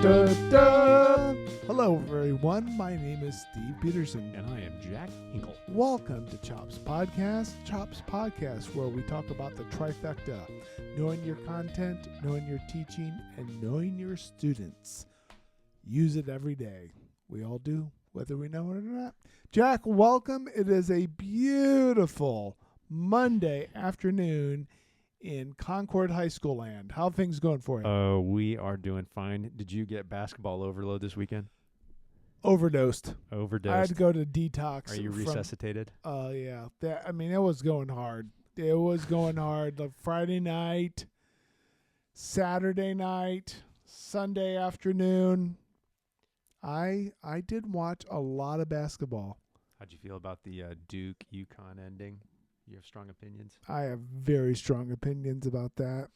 da, da. Hello, everyone. My name is Steve Peterson. And I am Jack Hinkle. Welcome to Chops Podcast. Chops Podcast, where we talk about the trifecta: knowing your content, knowing your teaching, and knowing your students. Use it every day. We all do, whether we know it or not. Jack, welcome. It is a beautiful Monday afternoon in Concord High School land. How are things going for you? We are doing fine. Did you get basketball overload this weekend? Overdosed. Overdosed. I had to go to detox. Are you resuscitated? Yeah. It was going hard. It was going hard. Like Friday night, Saturday night, Sunday afternoon. I did watch a lot of basketball. How'd you feel about the Duke UConn ending? You have strong opinions? I have very strong opinions about that.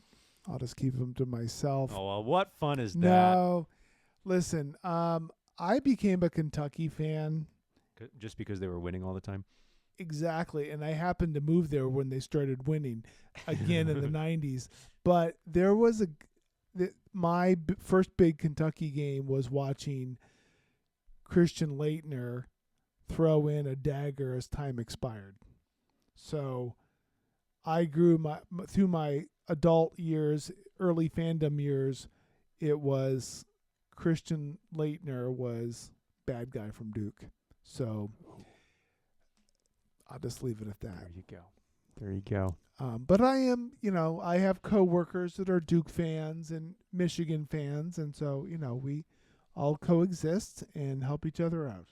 I'll just keep them to myself. Oh, well, what fun is that? No. Listen, I became a Kentucky fan. Just because they were winning all the time? Exactly. And I happened to move there when they started winning again in the 90s. But there was my first big Kentucky game was watching Christian Laettner throw in a dagger as time expired. So I grew through my adult years, early fandom years, it was Christian Laettner was bad guy from Duke. So I'll just leave it at that. There you go. But I am, I have coworkers that are Duke fans and Michigan fans. And so, we all coexist and help each other out.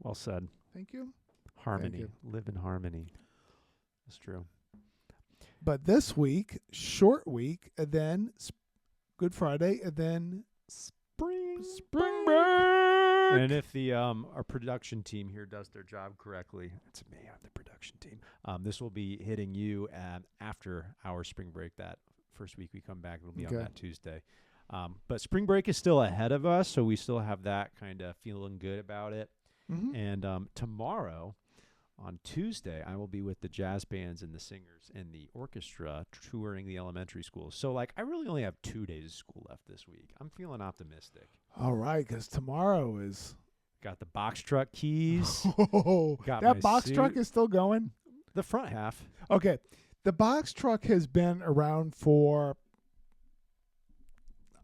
Well said. Thank you. Harmony. Thank you. Live in harmony. That's true. But this week, short week, and then Good Friday, and then spring break. And if the our production team here does their job correctly, it's me, I'm the production team. This will be hitting you after our spring break. That first week we come back, it'll be on that Tuesday. But spring break is still ahead of us, so we still have that kind of feeling good about it. Mm-hmm. And tomorrow, on Tuesday, I will be with the jazz bands and the singers and the orchestra touring the elementary schools. So, I really only have 2 days of school left this week. I'm feeling optimistic. All right, because tomorrow is... Got the box truck keys. Got that box truck is still going? The front half. Okay. The box truck has been around for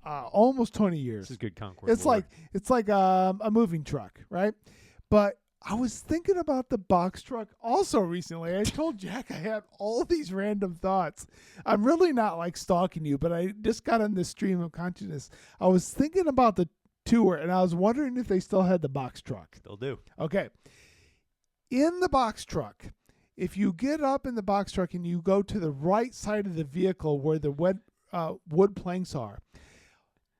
almost 20 years. This is good Concord. It's like a moving truck, right? But I was thinking about the box truck also recently. I told Jack I had all these random thoughts. I'm really not stalking you, but I just got on this stream of consciousness. I was thinking about the tour, and I was wondering if they still had the box truck. Still do. Okay. In the box truck, if you get up in the box truck and you go to the right side of the vehicle where the wood planks are,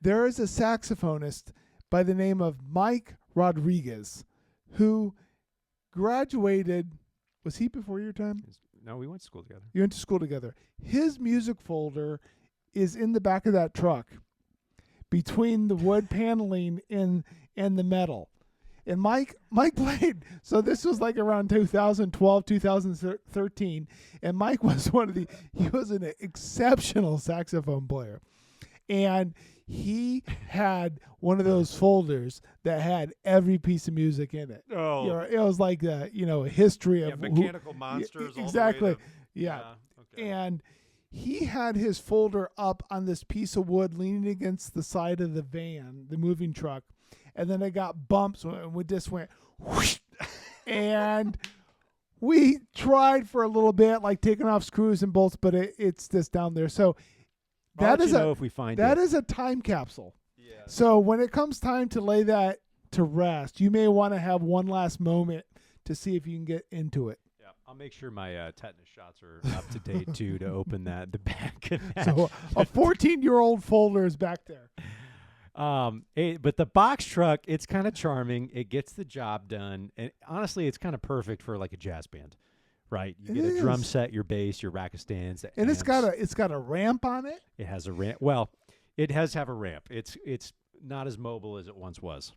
there is a saxophonist by the name of Mike Rodriguez, who graduated. Was he before your time? No, we went to school together. You went to school together. His music folder is in the back of that truck between the wood paneling and the metal. And Mike played. So this was around 2012, 2013. And Mike was he was an exceptional saxophone player. And he had one of those folders that had every piece of music in it. Oh, it was like a history of Mechanical Monsters. Exactly. All the way to, okay. And he had his folder up on this piece of wood leaning against the side of the van, the moving truck, and then it got bumps and we just went whoosh, and we tried for a little bit, taking off screws and bolts, but it's just down there. So. That is if we find is a time capsule. Yeah. So when it comes time to lay that to rest, you may want to have one last moment to see if you can get into it. Yeah, I'll make sure my tetanus shots are up to date too to open the back. So a 14-year-old folder is back there. But the box truck, it's kind of charming. It gets the job done, and honestly, it's kind of perfect for a jazz band. Right, you get a drum set, your bass, your rack of stands, and amps. it's got a ramp on it. It has a ramp. Well, it has to have a ramp. It's not as mobile as it once was.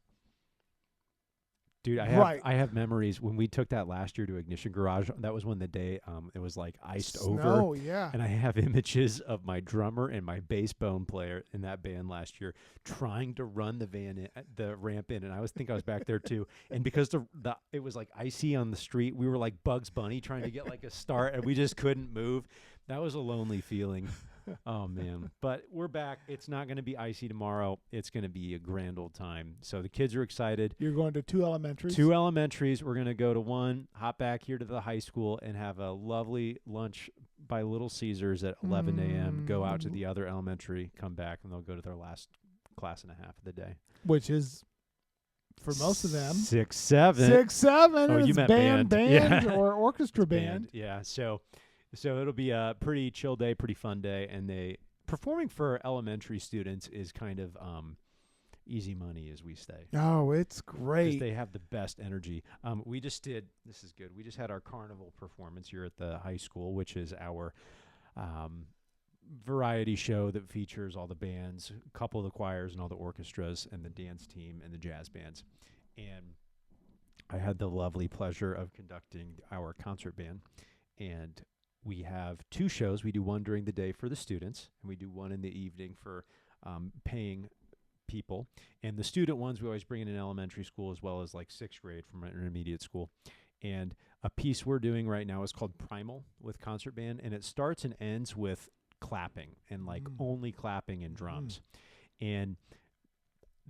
Dude, Right. I have memories when we took that last year to Ignition Garage. That was when the day it was like iced over. Snow, yeah. And I have images of my drummer and my bass bone player in that band last year trying to run the ramp in, and I think I was back there too. And because it was like icy on the street, we were like Bugs Bunny trying to get like a start, and we just couldn't move. That was a lonely feeling. Oh man, but we're back. It's not going to be icy tomorrow. It's going to be a grand old time. So the kids are excited. You're going to 2 elementaries? 2 elementaries. We're going to go to one, hop back here to the high school, and have a lovely lunch by Little Caesars at 11 a.m. Go out to the other elementary, come back, and they'll go to their last class and a half of the day. Which is, for most of them, 6, 7. 6, 7. Oh, you It's meant band, band. Yeah. or orchestra band. Yeah. So it'll be a pretty chill day, pretty fun day, and performing for elementary students is kind of easy money, as we say. Oh, it's 'Cause great. they have the best energy. We just did. This is good. We just had our carnival performance here at the high school, which is our variety show that features all the bands, a couple of the choirs, and all the orchestras, and the dance team and the jazz bands. And I had the lovely pleasure of conducting our concert band, and we have 2 shows. We do one during the day for the students, and we do one in the evening for paying people. And the student ones we always bring in elementary school as well as like 6th grade from intermediate school. And a piece we're doing right now is called Primal with concert band, and it starts and ends with clapping and like only clapping and drums. And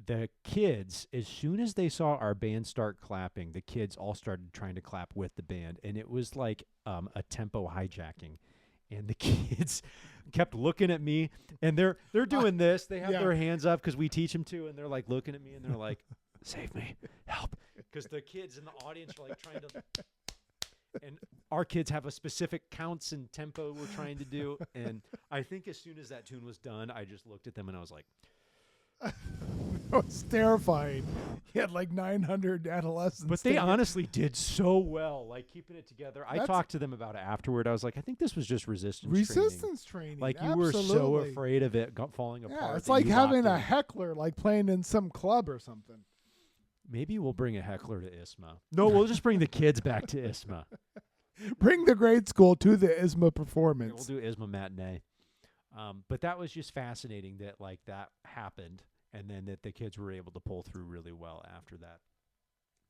the kids, as soon as they saw our band start clapping, the kids all started trying to clap with the band, and it was like a tempo hijacking. And the kids kept looking at me, and they're doing this. They have their hands up because we teach them to, and they're like looking at me, and they're like, "Save me, help!" Because the kids in the audience are like trying to. And our kids have a specific counts and tempo we're trying to do. And I think as soon as that tune was done, I just looked at them and I was like, It's terrifying. You had like 900 adolescents. but they honestly did so well, like keeping it together. I That's- talked to them about it afterward. I was like, I think this was just resistance training. Like you were so Absolutely. afraid of it falling apart. Yeah, it's that like you having locked a in. heckler, like playing in some club or something. Maybe we'll bring a heckler to ISMA. No, we'll just bring the kids back to ISMA. Bring the grade school to the ISMA Yeah, performance. we'll do ISMA matinee. But that was just fascinating that like that happened, and then that the kids were able to pull through really well after that.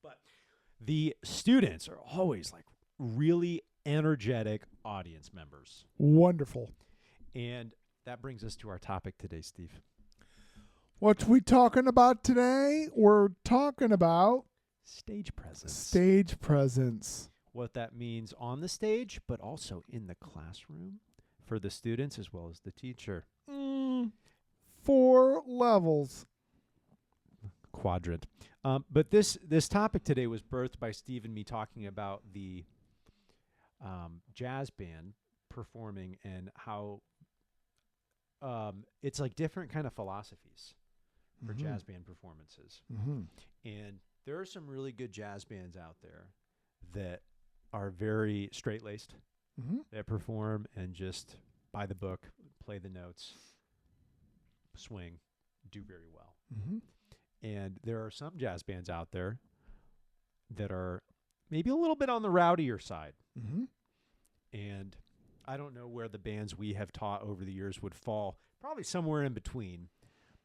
But the students are always like really energetic audience members. Wonderful. And that brings us to our topic today, Steve. What we talking about today? We're talking about Stage presence. stage presence. What that means on the stage, but also in the classroom for the students as well as the teacher. 4 levels. Quadrant. But this topic today was birthed by Steve and me talking about the jazz band performing and how it's like different kind of philosophies for jazz band performances. And there are some really good jazz bands out there that are very straight-laced, that perform and just by the book, play the notes, swing, do very well. And there are some jazz bands out there that are maybe a little bit on the rowdier side. And I don't know where the bands we have taught over the years would fall, probably somewhere in between.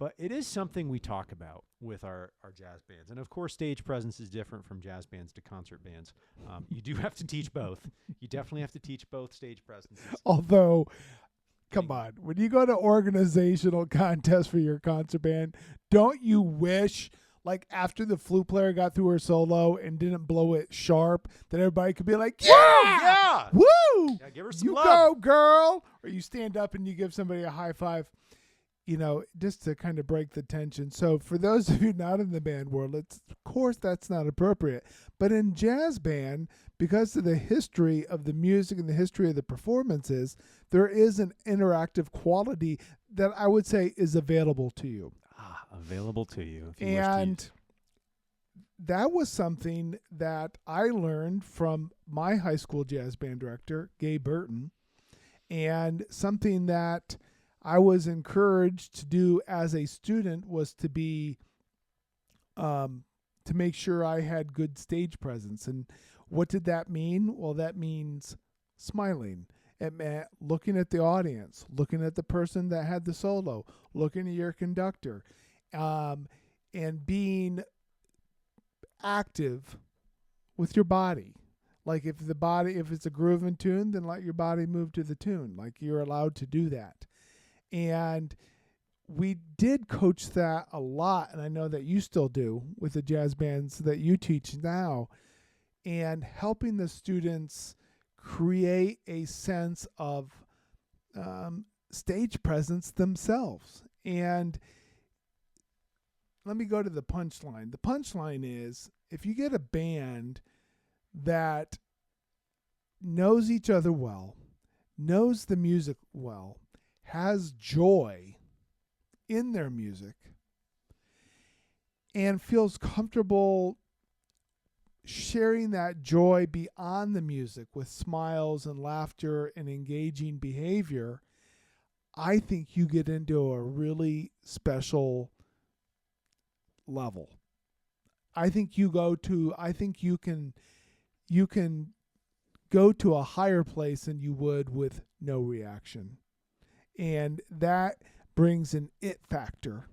But it is something we talk about with our jazz bands. And, of course, stage presence is different from jazz bands to concert bands. You do have to teach both. You definitely have to teach both stage presences. Although, come on, when you go to organizational contests for your concert band, don't you wish, like after the flute player got through her solo and didn't blow it sharp, that everybody could be like, yeah, Woo! woo, Yeah, give her some you love. go, girl. Or you stand up and you give somebody a high five, you know, just to kind of break the tension. So for those of you not in the band world, of course that's not appropriate. But in jazz band, because of the history of the music and the history of the performances, there is an interactive quality that I would say is available to you. Available to you. If you wish to And use. that was something that I learned from my high school jazz band director, Gay Burton, and something that I was encouraged to do as a student was to be to to make sure I had good stage presence. And what did that mean? Well, that means smiling. It meant looking at the audience, looking at the person that had the solo, looking at your conductor, and being active with your body. Like if it's a groove and tune, then let your body move to the tune. Like you're allowed to do that. And we did coach that a lot, and I know that you still do with the jazz bands that you teach now, and helping the students create a sense of stage presence themselves. And let me go to the punchline. The punchline is, if you get a band that knows each other well, knows the music well, has joy in their music, and feels comfortable sharing that joy beyond the music with smiles and laughter and engaging behavior, I think you get into a really special level. I think you can go to a higher place than you would with no reaction. And that brings an it factor.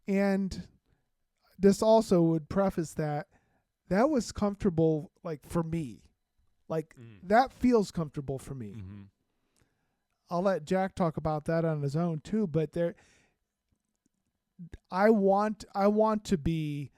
And this also would preface that was comfortable, like, for me. Like, that feels comfortable for me. Mm-hmm. I'll let Jack talk about that on his own too, but I want to be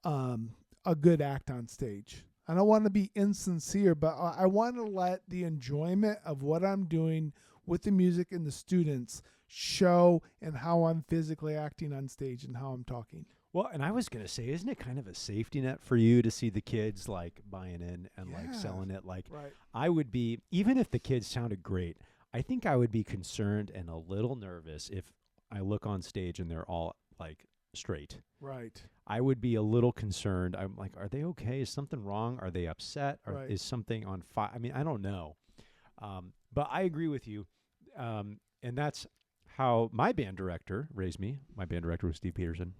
a good act on stage. I don't want to be insincere, but I want to let the enjoyment of what I'm doing with the music and the students show in how I'm physically acting on stage and how I'm talking. Well, and I was going to say, isn't it kind of a safety net for you to see the kids like buying in and like selling it? Like, right. I would be, even if the kids sounded great, I think I would be concerned and a little nervous if I look on stage and they're all like straight. Right. I would be a little concerned. I'm like, are they okay? Is something wrong? Are they upset? Or Right. is something on fire? I mean, I don't know. But I agree with you. And that's how my band director raised me. My band director was Steve Peterson,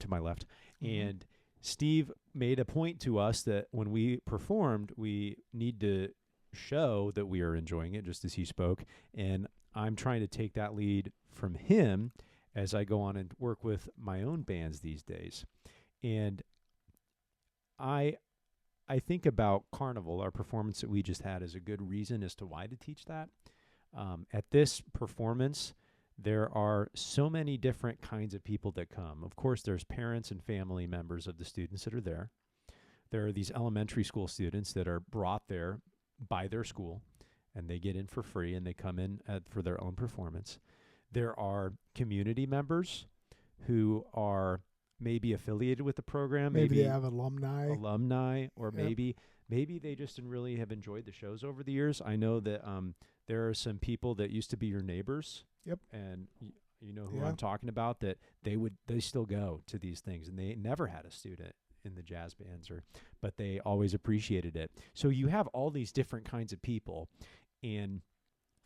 to my left. Mm-hmm. And Steve made a point to us that when we performed, we need to show that we are enjoying it, just as he spoke. And I'm trying to take that lead from him as I go on and work with my own bands these days. And I think about Carnival, our performance that we just had, as a good reason as to why to teach that. At this performance, there are so many different kinds of people that come. Of course, there's parents and family members of the students that are there. There are these elementary school students that are brought there by their school, and they get in for free, and they come in for their own performance. There are community members who are maybe affiliated with the program. Maybe they have alumni, or maybe they just really have enjoyed the shows over the years. I know that there are some people that used to be your neighbors. Yep. And you know who I'm talking about, that they still go to these things, and they never had a student in the jazz bands, but they always appreciated it. So you have all these different kinds of people, and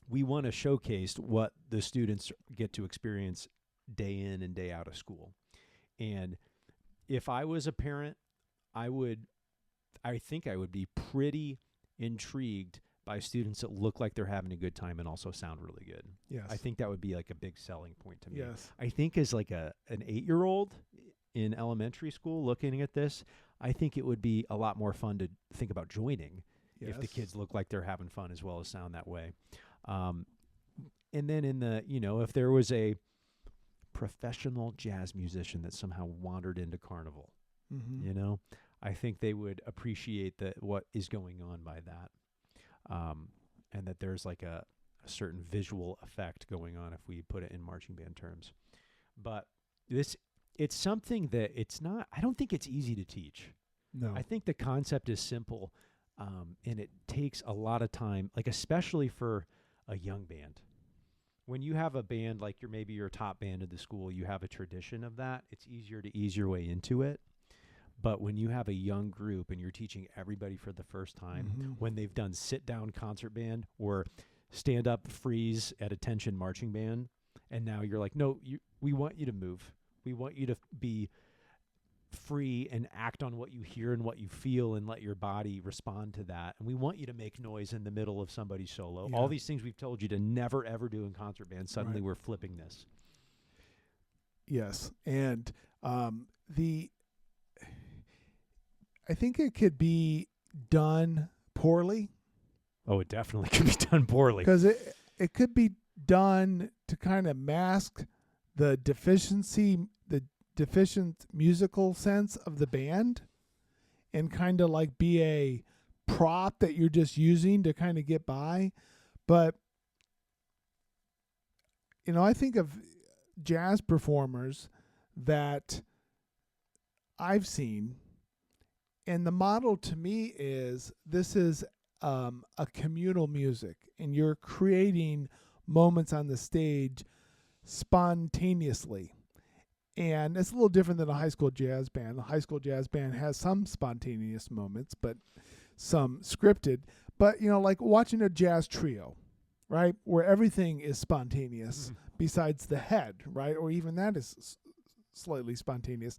we want to showcase what the students get to experience day in and day out of school. And if I was a parent, I think I would be pretty intrigued by students that look like they're having a good time and also sound really good. Yes. I think that would be like a big selling point to me. Yes. I think as like an 8-year-old in elementary school looking at this, I think it would be a lot more fun to think about joining if the kids look like they're having fun as well as sound that way. And then if there was a professional jazz musician that somehow wandered into Carnival, mm-hmm. I think they would appreciate what is going on by that. And that there's like a certain visual effect going on if we put it in marching band terms. But it's something that I don't think it's easy to teach. No. I think the concept is simple, and it takes a lot of time, like especially for a young band. When you have a band like maybe your top band of the school, you have a tradition of that. It's easier to ease your way into it. But when you have a young group and you're teaching everybody for the first time, mm-hmm. when they've done sit-down concert band or stand-up freeze at attention marching band, and now you're like, no, we want you to move. We want you to be free and act on what you hear and what you feel and let your body respond to that. And we want you to make noise in the middle of somebody's solo. Yeah. All these things we've told you to never, ever do in concert bands. Suddenly Right. we're flipping this. Yes. And I think it could be done poorly. Oh, it definitely can be done poorly. Because it could be done to kind of mask the deficient musical sense of the band, and kind of like be a prop that you're just using to kind of get by. But, I think of jazz performers that I've seen, and the model to me is this is a communal music, and you're creating moments on the stage spontaneously. And it's a little different than a high school jazz band. The high school jazz band has some spontaneous moments, but some scripted. But, like watching a jazz trio, right, where everything is spontaneous besides the head, right, or even that is slightly spontaneous.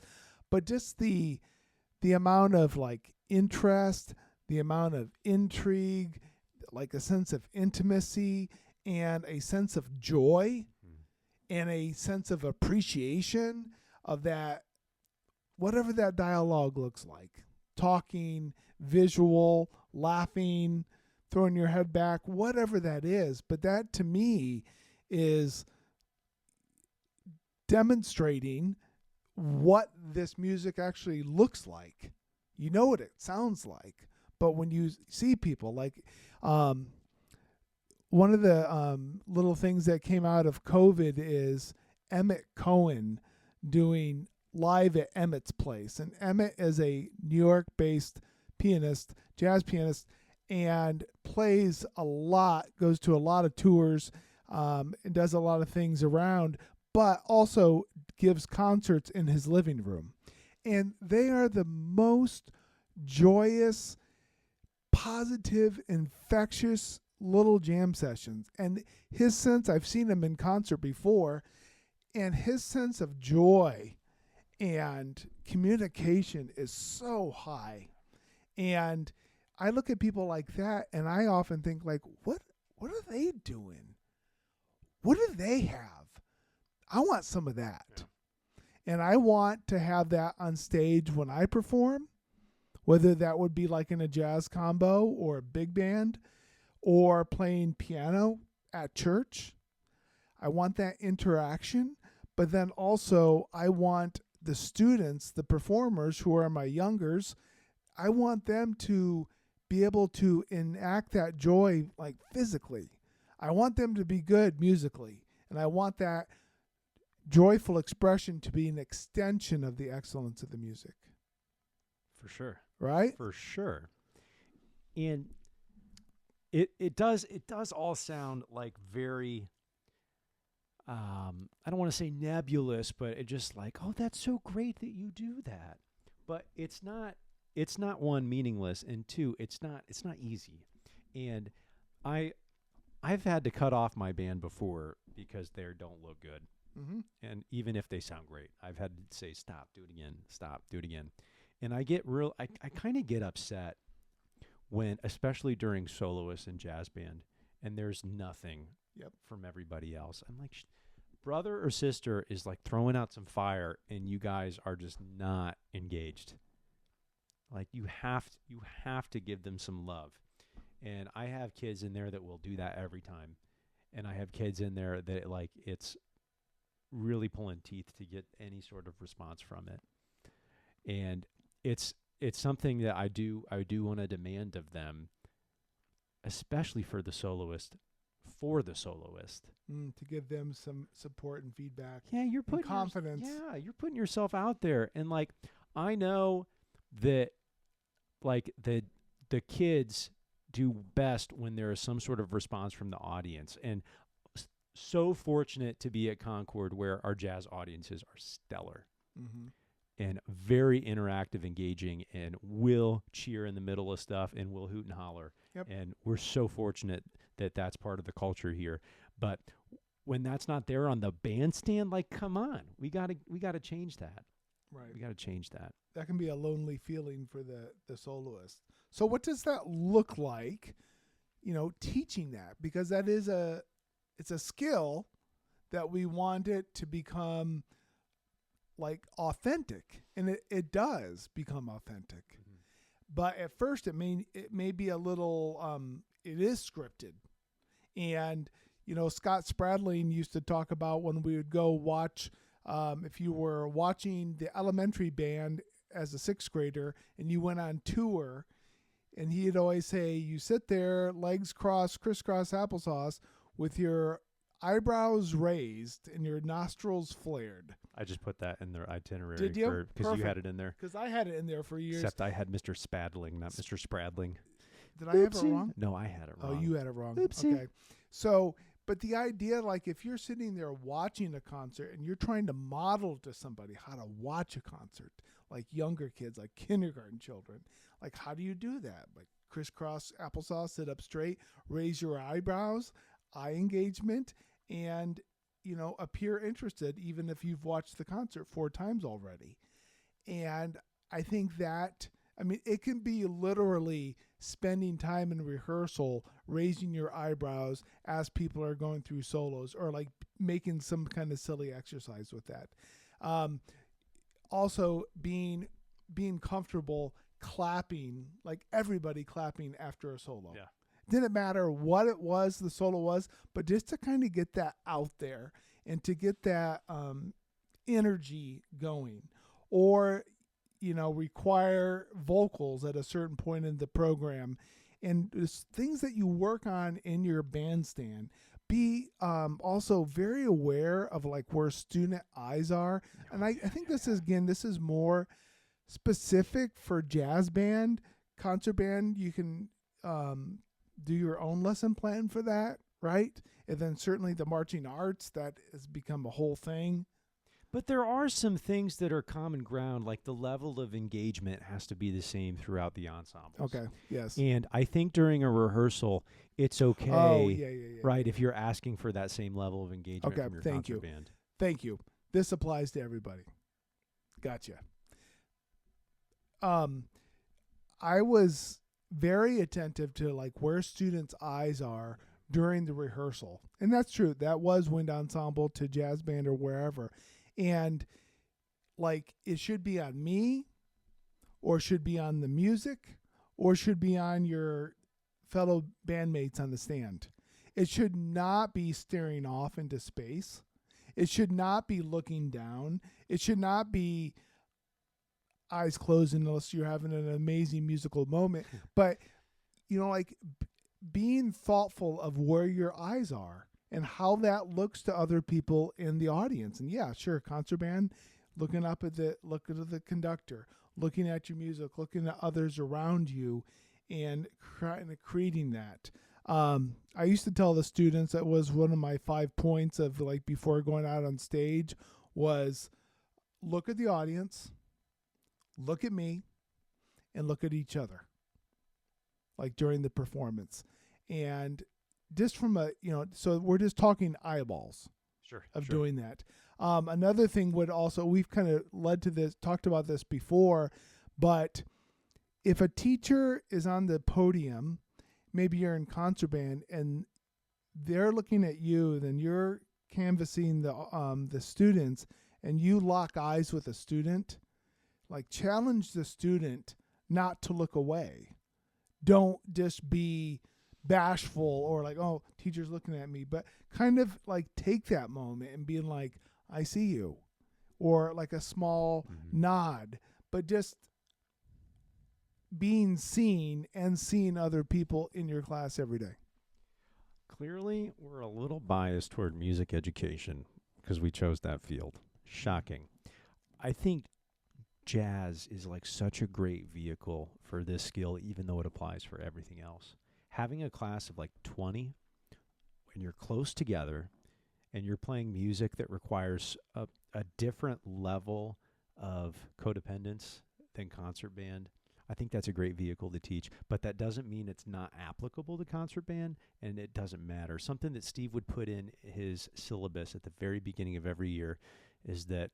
But just the amount of like interest, the amount of intrigue, like a sense of intimacy and a sense of joy and a sense of appreciation of that, whatever that dialogue looks like, talking, visual, laughing, throwing your head back, whatever that is. But that to me is demonstrating what this music actually looks like. You know what it sounds like, but when you see people like one of the little things that came out of COVID is Emmett Cohen doing live at Emmett's Place. And Emmett is a New York-based pianist, jazz pianist, and plays a lot, goes to a lot of tours, and does a lot of things around, but also gives concerts in his living room. And they are the most joyous, positive, infectious little jam sessions. And his sense, I've seen him in concert before, and his sense of joy and communication is so high. And I look at people like that, and I often think, like, what are they doing? What do they have? I want some of that. Yeah. And I want to have that on stage when I perform, whether that would be like in a jazz combo or a big band or playing piano at church. I want that interaction, but then also I want the students, the performers who are my youngers, I want them to be able to enact that joy like physically. I want them to be good musically, and I want that joyful expression to be an extension of the excellence of the music. For sure. Right? For sure. And it does all sound like very I don't want to say nebulous, but it just like, oh, that's so great that you do that. But it's not one, meaningless, and two, it's not easy. And I've had to cut off my band before because they don't look good. Mm-hmm. And even if they sound great, I've had to say, stop, do it again, stop, do it again. And I kind of get upset when, especially during soloist and jazz band, and there's nothing from everybody else. I'm like, brother or sister is like throwing out some fire, and you guys are just not engaged. Like you have to give them some love. And I have kids in there that will do that every time. And I have kids in there that like it's really pulling teeth to get any sort of response from it. And it's something that I do want to demand of them, especially for the soloist. To give them some support and feedback. Yeah, you're putting confidence. You're putting yourself out there, and like I know that like the kids do best when there is some sort of response from the audience, and so fortunate to be at Concord where our jazz audiences are stellar. Mm-hmm. And very interactive, engaging, and will cheer in the middle of stuff, and will hoot and holler. Yep. And we're so fortunate that that's part of the culture here. But when that's not there on the bandstand, like, come on, we gotta change that. Right. We gotta change that. that can be a lonely feeling for the soloist. So what does that look like? Teaching that, because it's a skill that we want it to become like authentic, and it does become authentic. Mm-hmm. But at first it may be a little it is scripted. And Scott Spradling used to talk about when we would go watch, if you were watching the elementary band as a sixth grader and you went on tour, and he'd always say, you sit there, legs crossed, crisscross applesauce, with your eyebrows raised and your nostrils flared. I just put that in their itinerary. Did you? Because you had it in there. Because I had it in there for years. Except I had Mr. Spadling, not Mr. Spradling. Did I have it wrong? No, I had it wrong. Oh, you had it wrong. Oopsie. Okay. So, but the idea, like if you're sitting there watching a concert and you're trying to model to somebody how to watch a concert, like younger kids, like kindergarten children, like how do you do that? Like crisscross applesauce, sit up straight, raise your eyebrows, eye engagement, and appear interested even if you've watched the concert 4 times already. And I think that, it can be literally spending time in rehearsal, raising your eyebrows as people are going through solos, or like making some kind of silly exercise with that. Also being comfortable clapping, like everybody clapping after a solo. Yeah. Didn't matter what it was, the solo was, but just to kind of get that out there and to get that energy going, or require vocals at a certain point in the program, and things that you work on in your bandstand. Be also very aware of like where student eyes are. And I think this is more specific for jazz band. Concert band, you can do your own lesson plan for that, right? And then certainly the marching arts, that has become a whole thing. But there are some things that are common ground, like the level of engagement has to be the same throughout the ensembles. Okay, yes. And I think during a rehearsal, it's okay, right, if you're asking for that same level of engagement from your concert band. Thank you. This applies to everybody. Gotcha. I was very attentive to like where students' eyes are during the rehearsal. And that's true. That was wind ensemble to jazz band or wherever. And like it should be on me, or should be on the music, or should be on your fellow bandmates on the stand. It should not be staring off into space. It should not be looking down. It should not be eyes closed unless you're having an amazing musical moment. But, like being thoughtful of where your eyes are and how that looks to other people in the audience. And yeah, sure, concert band, looking at the conductor, looking at your music, looking at others around you, and creating that. I used to tell the students, that was one of my 5 points of like before going out on stage, was look at the audience, look at me, and look at each other, like during the performance. And just from so we're just talking eyeballs of doing that. Another thing would also, we've kind of talked about this before, but if a teacher is on the podium, maybe you're in concert band and they're looking at you, then you're canvassing the students, and you lock eyes with a student, like challenge the student not to look away. Don't just be bashful or like, oh, teacher's looking at me, but kind of like take that moment and being like, I see you, or like a small nod, but just being seen and seeing other people in your class every day. Clearly, we're a little biased toward music education because we chose that field. Shocking. I think jazz is like such a great vehicle for this skill, even though it applies for everything else. Having a class of like 20, when you're close together and you're playing music that requires a different level of codependence than concert band, I think that's a great vehicle to teach. But that doesn't mean it's not applicable to concert band, and it doesn't matter. Something that Steve would put in his syllabus at the very beginning of every year is that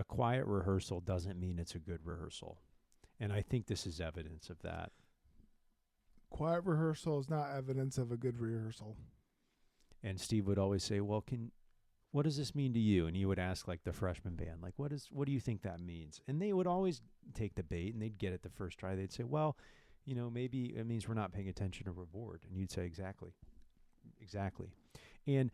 a quiet rehearsal doesn't mean it's a good rehearsal. And I think this is evidence of that. Quiet rehearsal is not evidence of a good rehearsal. And Steve would always say, well, what does this mean to you? And he would ask like the freshman band, like, what do you think that means? And they would always take the bait and they'd get it the first try. They'd say, well, maybe it means we're not paying attention to reward. And you'd say, exactly. And,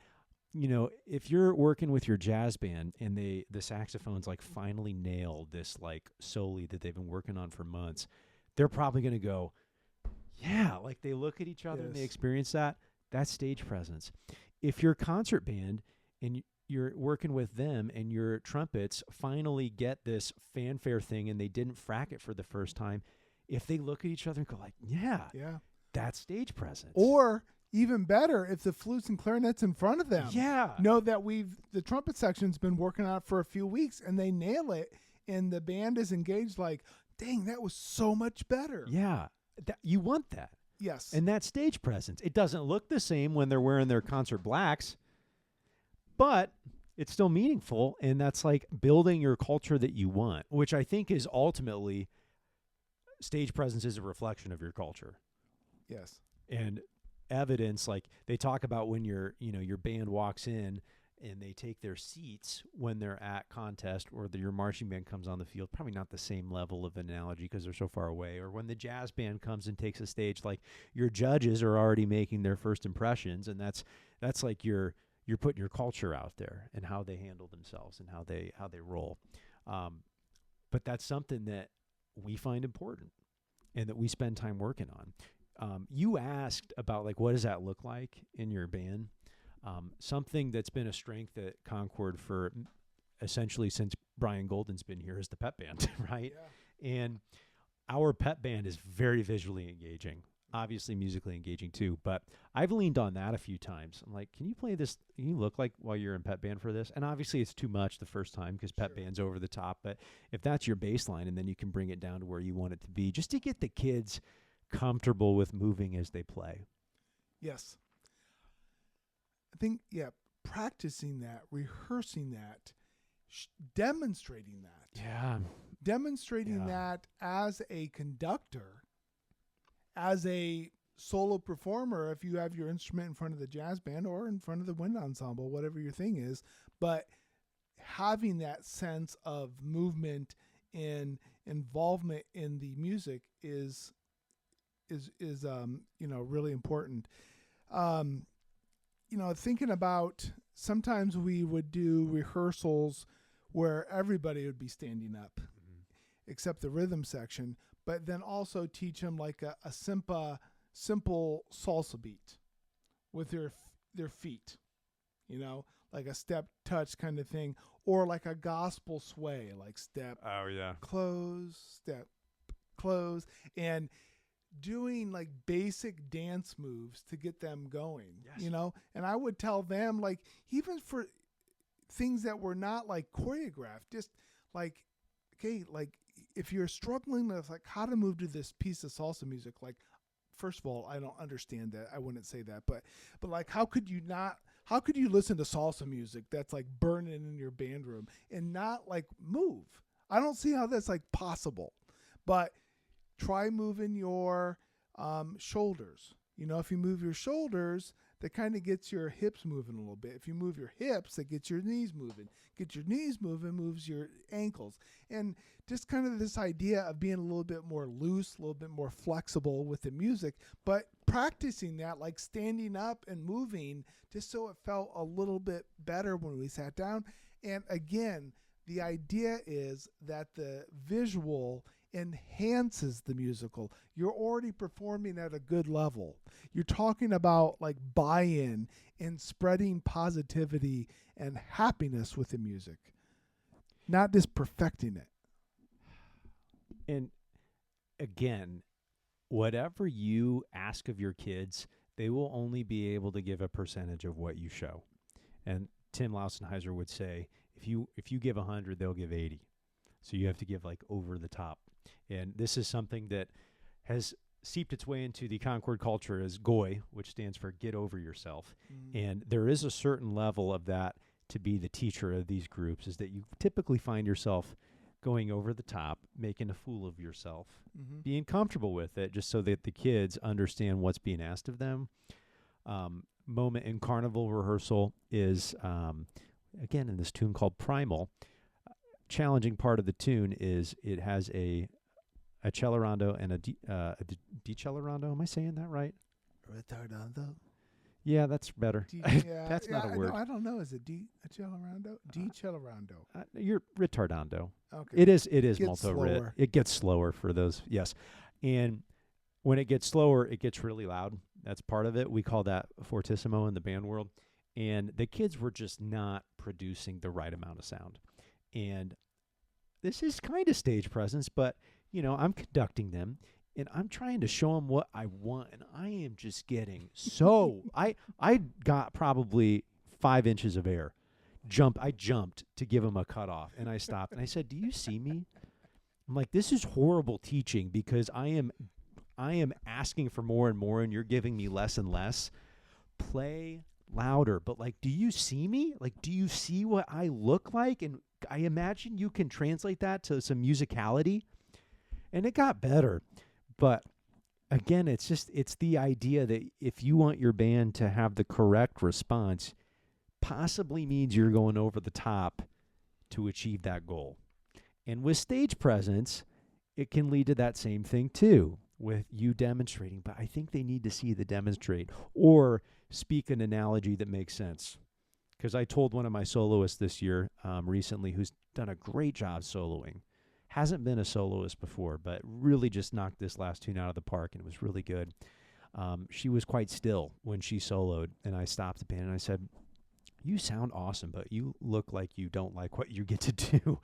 if you're working with your jazz band and the saxophones like finally nailed this like solo that they've been working on for months, they're probably going to go, yeah, like they look at each other and they experience that. That's stage presence. If your concert band and you're working with them and your trumpets finally get this fanfare thing and they didn't frack it for the first time, if they look at each other and go like, yeah, that's stage presence. Or even better, if the flutes and clarinets in front of them know that the trumpet section's been working on it for a few weeks and they nail it and the band is engaged like, dang, that was so much better. Yeah. You want that. Yes. And that stage presence. It doesn't look the same when they're wearing their concert blacks, but it's still meaningful. And that's like building your culture that you want, which I think is ultimately stage presence is a reflection of your culture. Yes. And evidence, like they talk about when your band walks in and they take their seats when they're at contest, or your marching band comes on the field, probably not the same level of analogy because they're so far away, or when the jazz band comes and takes a stage, like your judges are already making their first impressions, and that's like you're putting your culture out there and how they handle themselves and how they roll. But that's something that we find important and that we spend time working on. You asked about like, what does that look like in your band? Something that's been a strength at Concord for essentially since Brian Golden's been here is the pep band, right? Yeah. And our pep band is very visually engaging, obviously musically engaging too, but I've leaned on that a few times. I'm like, can you play this? Can you look like while you're in pep band for this? And obviously it's too much the first time because pep band's over the top, but if that's your baseline and then you can bring it down to where you want it to be, just to get the kids comfortable with moving as they play. Yes. I think, practicing that, rehearsing that, demonstrating that. Yeah. Demonstrating that as a conductor, as a solo performer, if you have your instrument in front of the jazz band or in front of the wind ensemble, whatever your thing is, but having that sense of movement and involvement in the music is really important. Thinking about sometimes we would do rehearsals where everybody would be standing up except the rhythm section, but then also teach them like a simple salsa beat with their feet, like a step touch kind of thing, or like a gospel sway, like step, close, step, close, and doing like basic dance moves to get them going, and I would tell them, like, even for things that were not like choreographed, just like, okay, like if you're struggling with like how to move to this piece of salsa music, like, first of all, I don't understand that. I wouldn't say that, but like, how could you listen to salsa music that's like burning in your band room and not like move? I don't see how that's like possible, but try moving your shoulders. If you move your shoulders, that kind of gets your hips moving a little bit. If you move your hips, that gets your knees moving. Get your knees moving, moves your ankles. And just kind of this idea of being a little bit more loose, a little bit more flexible with the music, but practicing that, like standing up and moving, just so it felt a little bit better when we sat down. And again, the idea is that the visual enhances the musical. You're already performing at a good level. You're talking about like buy-in and spreading positivity and happiness with the music, not just perfecting it. And again, whatever you ask of your kids, they will only be able to give a percentage of what you show. And Tim Lausenheiser would say, if you give 100, they'll give 80. So you have to give like over the top. And this is something that has seeped its way into the Concord culture as GOY, which stands for get over yourself. And there is a certain level of that to be the teacher of these groups is that you typically find yourself going over the top, making a fool of yourself, being comfortable with it, just so that the kids understand what's being asked of them. Moment in carnival rehearsal is, again, in this tune called Primal. Challenging part of the tune is it has a cellorando and a decellorando. Am I saying that right? Retardando. Yeah, that's better. That's not a word. I don't know. Is it decellorando? Decellorando. You're retardando. Okay. It is Gets multi-rit. slower. It gets slower for those. Yes. And when it gets slower, it gets really loud. That's part of it. We call that fortissimo in the band world. And the kids were just not producing the right amount of sound. And this is kind of stage presence, but, I'm conducting them. And I'm trying to show them what I want, and I am just getting so I got probably 5 inches of air. I jumped to give him a cutoff, and I stopped, and I said, "Do you see me?" I'm like, "This is horrible teaching because I am asking for more and more, and you're giving me less and less. Play louder, but do you see me? Do you see what I look like?" And I imagine you can translate that to some musicality, and it got better. But again, it's the idea that if you want your band to have the correct response, possibly means you're going over the top to achieve that goal. And with stage presence, it can lead to that same thing too, with you demonstrating. But I think they need to see the demonstrate or speak an analogy that makes sense. Because I told one of my soloists this year recently who's done a great job soloing. Hasn't been a soloist before, but really just knocked this last tune out of the park, and it was really good. She was quite still when she soloed, and I stopped the band and I said, "You sound awesome, but you look like you don't like what you get to do."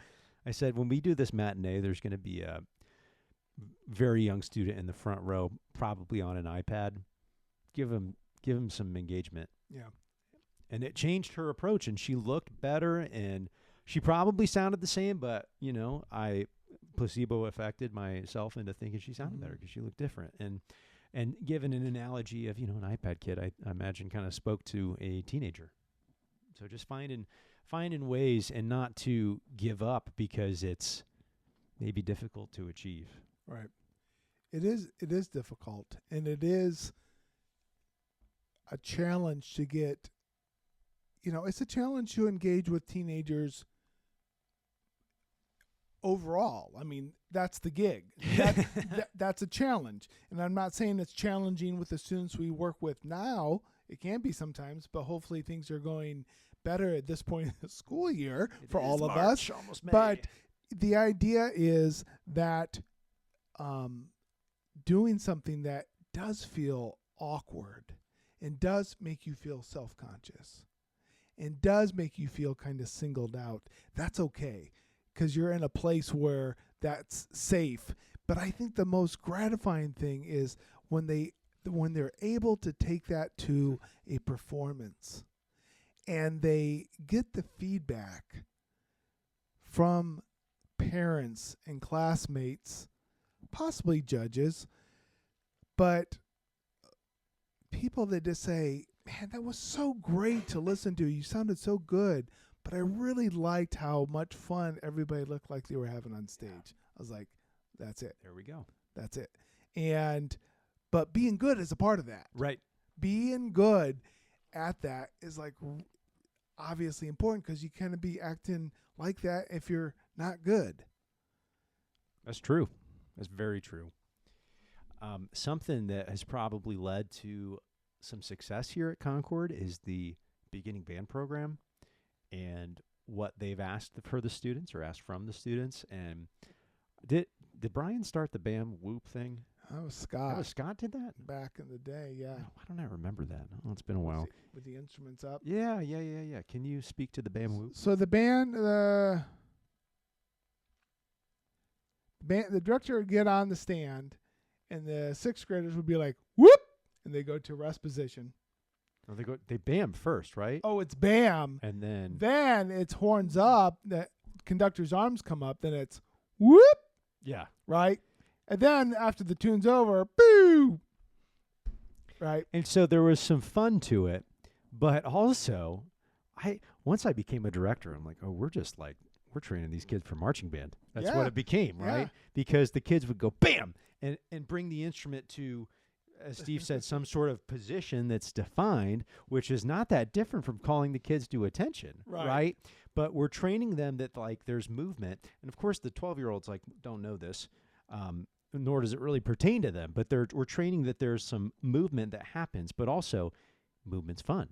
I said, "When we do this matinee, there's going to be a very young student in the front row, probably on an iPad. Give him some engagement." Yeah. And it changed her approach, and she looked better, and she probably sounded the same, but, I placebo affected myself into thinking she sounded better because she looked different. And given an analogy of, an iPad kid, I imagine kind of spoke to a teenager. So just finding ways and not to give up because it's maybe difficult to achieve. Right. It is difficult, and it is a challenge to get, it's a challenge to engage with teenagers overall. I mean, that's the gig. That's a challenge. And I'm not saying it's challenging with the students we work with now. It can be sometimes, but hopefully things are going better at this point in the school year for all of us. Almost May. But the idea is that doing something that does feel awkward and does make you feel self-conscious and does make you feel kind of singled out, that's okay, because you're in a place where that's safe. But I think the most gratifying thing is when they're able to take that to a performance and they get the feedback from parents and classmates, possibly judges, but people that just say, "Man, that was so great to listen to. You sounded so good, but I really liked how much fun everybody looked like they were having on stage." I was like, that's it. There we go. That's it. But being good is a part of that. Right. Being good at that is obviously important, because you can't be acting like that if you're not good. That's true. That's very true. Something that has probably led to some success here at Concord is the beginning band program and what they've asked for the students or asked from the students. And did Brian start the band whoop thing? That was Scott. Oh, Scott did that? Back in the day, yeah. Oh, why don't I remember that? Oh, it's been a while. With the instruments up. Yeah. Can you speak to the band whoop? So the band, the director would get on the stand, and the sixth graders would be like, "Whoop!" and they go to rest position. Oh, they bam first, right? Oh, it's bam. And then it's horns up, the conductor's arms come up, then it's whoop. Yeah. Right? And then after the tune's over, boo. Right? And so there was some fun to it, but also I once I became a director, I'm like, oh, we're training these kids for marching band. That's Yeah. what it became, Yeah. right? Because the kids would go bam and bring the instrument to, as Steve said, some sort of position that's defined, which is not that different from calling the kids to attention, right? But we're training them that like there's movement, and of course the 12-year-olds like don't know this, nor does it really pertain to them. But we're training that there's some movement that happens, but also movement's fun,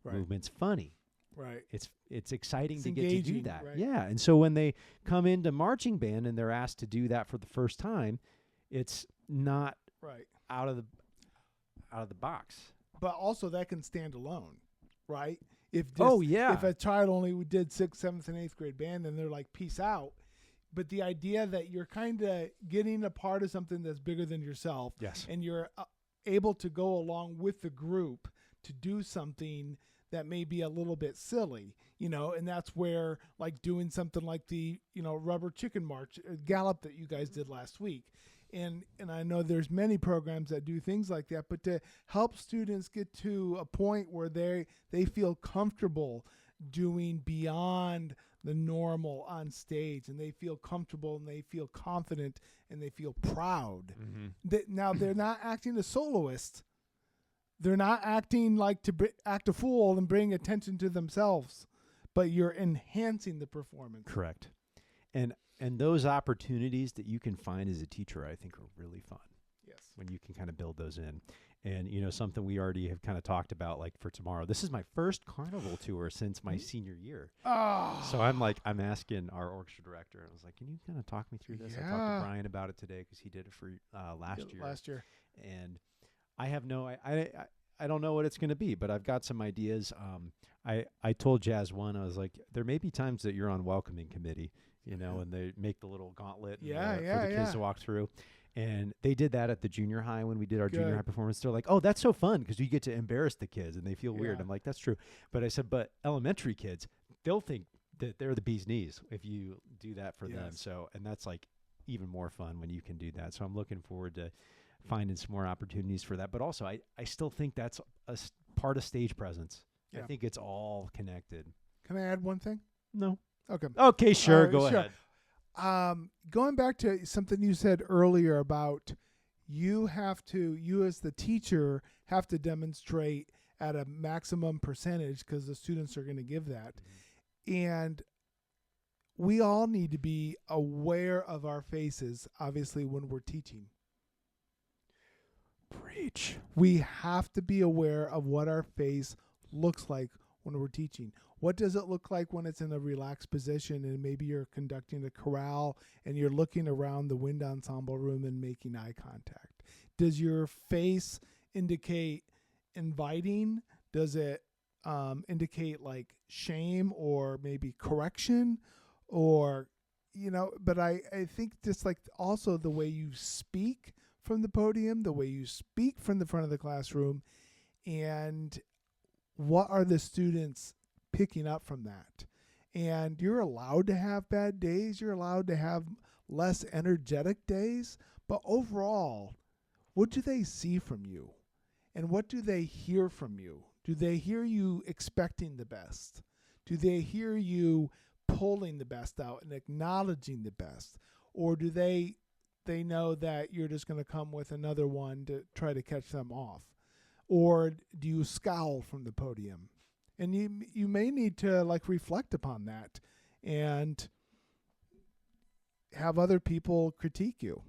movement's funny. Right. It's exciting It's to get to do engaging, that. right. Yeah. And so when they come into marching band and they're asked to do that for the first time, it's not out of the box. But also that can stand alone, right? If a child only did 6th, 7th, and 8th grade band, then they're like, peace out. But the idea that you're kind of getting a part of something that's bigger than yourself, and you're able to go along with the group to do something that may be a little bit silly, and that's where like doing something like the, rubber chicken march gallop that you guys did last week. And I know there's many programs that do things like that, but to help students get to a point where they feel comfortable doing beyond the normal on stage, and they feel comfortable and they feel confident and they feel proud. Now they're not acting a soloist. They're not acting like to act a fool and bring attention to themselves, but you're enhancing the performance. Correct. And those opportunities that you can find as a teacher, I think, are really fun. Yes. When you can kind of build those in. And, something we already have kind of talked about, like for tomorrow. This is my first carnival tour since my senior year. Oh. So I'm asking our orchestra director. I was like, can you kind of talk me through this? I talked to Brian about it today because he did it for last year. And I have I don't know what it's going to be, but I've got some ideas. I told Jazz one, I was like, there may be times that you're on welcoming committee, and they make the little gauntlet for the kids to walk through. And they did that at the junior high when we did our junior high performance. They're like, oh, that's so fun because you get to embarrass the kids and they feel weird. I'm like, that's true. But I said, but elementary kids, they'll think that they're the bee's knees if you do that for them. So, and that's like even more fun when you can do that. So I'm looking forward to finding some more opportunities for that. But also, I still think that's a part of stage presence. I think it's all connected. Can I add one thing? No. Okay, sure. Go ahead. Going back to something you said earlier about you as the teacher have to demonstrate at a maximum percentage because the students are going to give that. And we all need to be aware of our faces, obviously, when we're teaching. Preach. We have to be aware of what our face looks like when we're teaching. What does it look like when it's in a relaxed position and maybe you're conducting a chorale and you're looking around the wind ensemble room and making eye contact? Does your face indicate inviting? Does it indicate like shame or maybe correction? Or, but I think just like also the way you speak from the podium, the way you speak from the front of the classroom, and what are the students picking up from that? And you're allowed to have bad days. You're allowed to have less energetic days. But overall, what do they see from you? And what do they hear from you? Do they hear you expecting the best? Do they hear you pulling the best out and acknowledging the best? Or do they know that you're just going to come with another one to try to catch them off? Or do you scowl from the podium? And you may need to like reflect upon that and have other people critique you.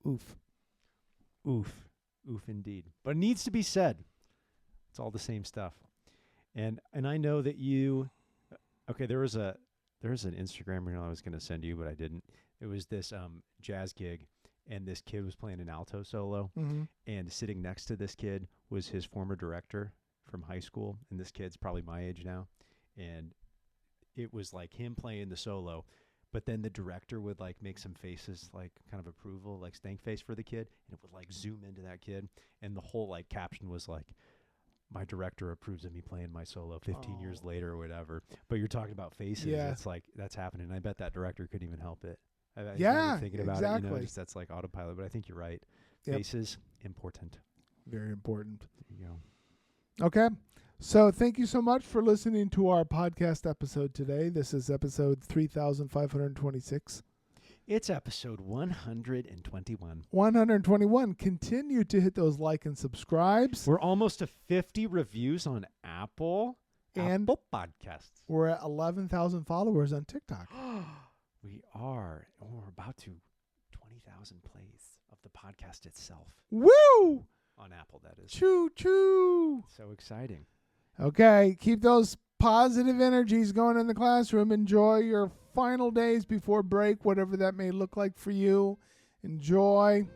Oof. Oof. Oof indeed. But it needs to be said. It's all the same stuff. And I know that there's an Instagram reel I was going to send you, but I didn't. It was this jazz gig, and this kid was playing an alto solo, and sitting next to this kid was his former director from high school, and this kid's probably my age now, and it was like him playing the solo, but then the director would like make some faces like kind of approval, like stank face for the kid, and it would like zoom into that kid, and the whole like caption was like, my director approves of me playing my solo 15 years later or whatever. But you're talking about faces. It's like that's happening. I bet that director couldn't even help it. Thinking about exactly. it, that's like autopilot. But I think you're right. Faces, important. Very important. There you go. Okay. So thank you so much for listening to our podcast episode today. This is episode 3526. It's episode 121. 121. Continue to hit those like and subscribes. We're almost to 50 reviews on Apple Podcasts. We're at 11,000 followers on TikTok. We are. We're about to 20,000 plays of the podcast itself. Woo! On Apple, that is. Choo choo. So exciting. Okay, keep those positive energies going in the classroom. Enjoy your final days before break, whatever that may look like for you. Enjoy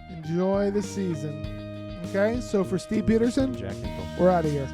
the season. Okay, so for Steve Peterson, Jack Hinkle. we're out of here.